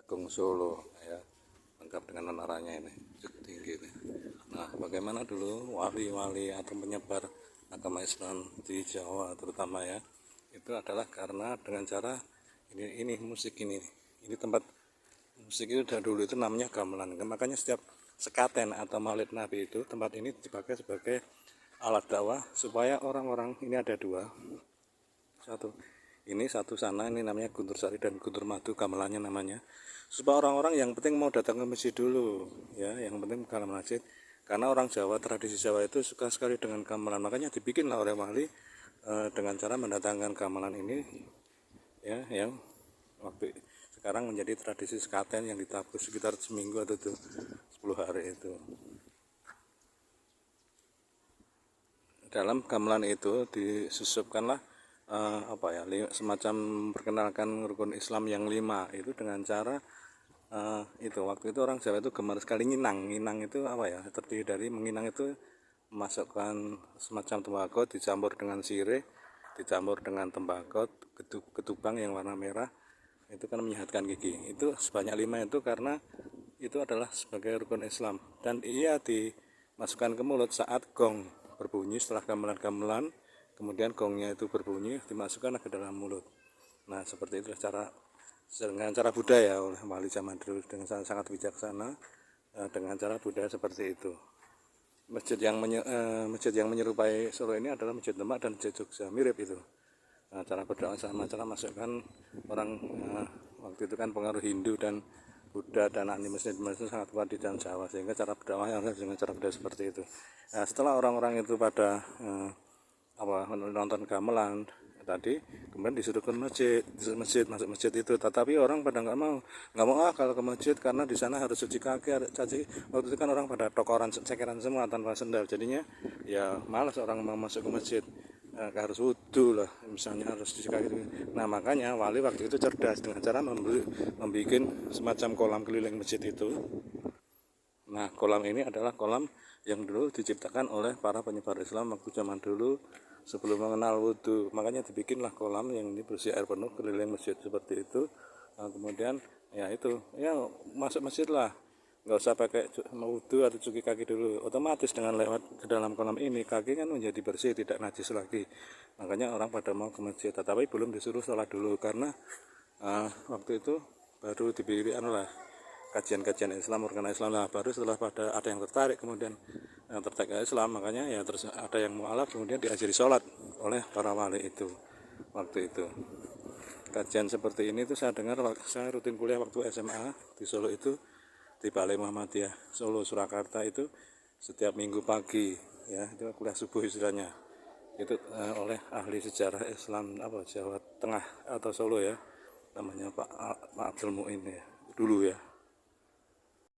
Agung Solo ya, lengkap dengan menaranya ini cukup tinggi ini. Nah, bagaimana dulu wali-wali atau penyebar agama Islam di Jawa terutama ya, itu adalah karena dengan cara ini musik ini tempat musik itu dulu itu namanya gamelan, makanya setiap sekaten atau maulid Nabi itu tempat ini dipakai sebagai alat dakwah supaya orang-orang ini ada dua, satu ini satu sana, ini namanya Guntur Sari dan Guntur Madu gamelannya namanya, supaya orang-orang yang penting mau datang ke masjid dulu ya, yang penting ke masjid, karena orang Jawa, tradisi Jawa itu suka sekali dengan gamelan, makanya dibikinlah oleh wali dengan cara mendatangkan gamelan ini ya, yang waktu sekarang menjadi tradisi sekaten yang ditabuh sekitar seminggu atau 10 hari itu. Dalam gamelan itu disusupkanlah semacam perkenalkan rukun Islam yang 5 itu dengan cara itu waktu itu orang Jawa itu gemar sekali nginang. Nginang itu apa ya, terdiri dari menginang itu memasukkan semacam tembakau dicampur dengan sirih, dicampur dengan tembakau ketubang yang warna merah, itu kan menyehatkan gigi. Itu sebanyak 5 itu karena itu adalah sebagai rukun Islam, dan ia dimasukkan ke mulut saat gong berbunyi. Setelah gamelan-gamelan kemudian gongnya itu berbunyi, dimasukkan ke dalam mulut. Nah, seperti itu dengan cara budaya oleh wali zaman dulu dengan sangat bijaksana, dengan cara budaya seperti itu. Masjid yang menyerupai Solo ini adalah Masjid Demak dan Masjid Jogja, mirip itu. Nah, cara berdakwah sama, cara masukkan orang waktu itu kan pengaruh Hindu dan Buddha dan animisme itu sangat kuat di dalam Jawa, sehingga cara berdakwah harus dengan cara budaya seperti itu. Nah, setelah orang-orang itu pada nonton gamelan tadi, kemudian disuruh ke masjid, masuk masjid itu, tetapi orang pada nggak mau kalau ke masjid karena di sana harus cuci kaki, waktu itu kan orang pada tokoran cekeran semua tanpa sendal, jadinya ya malas orang mau masuk ke masjid, harus wudhu lah misalnya, harus cuci kaki. Nah, makanya wali waktu itu cerdas dengan cara membuat semacam kolam keliling masjid itu. Nah, kolam ini adalah kolam yang dulu diciptakan oleh para penyebar Islam waktu zaman dulu sebelum mengenal wudhu, makanya dibikinlah kolam yang ini bersih air penuh keliling masjid seperti itu. Nah, kemudian ya itu ya masuk masjid lah, nggak usah pakai wudhu atau cuci kaki dulu, otomatis dengan lewat ke dalam kolam ini kaki kan menjadi bersih, tidak najis lagi. Makanya orang pada mau ke masjid, tetapi belum disuruh sholat dulu karena waktu itu baru diberi kajian-kajian Islam, organ Islam lah, baru setelah pada ada yang tertarik kemudian yang tertarik ke Islam, makanya ya terus ada yang mualaf kemudian diajari sholat oleh para wali itu. Waktu itu kajian seperti ini tuh saya dengar, saya rutin kuliah waktu SMA di Solo itu, di Balai Muhammadiyah Solo Surakarta itu, setiap minggu pagi ya, itu kuliah subuh istilahnya itu oleh ahli sejarah Islam Jawa Tengah atau Solo ya, namanya Pak Abdul Muin ya dulu ya.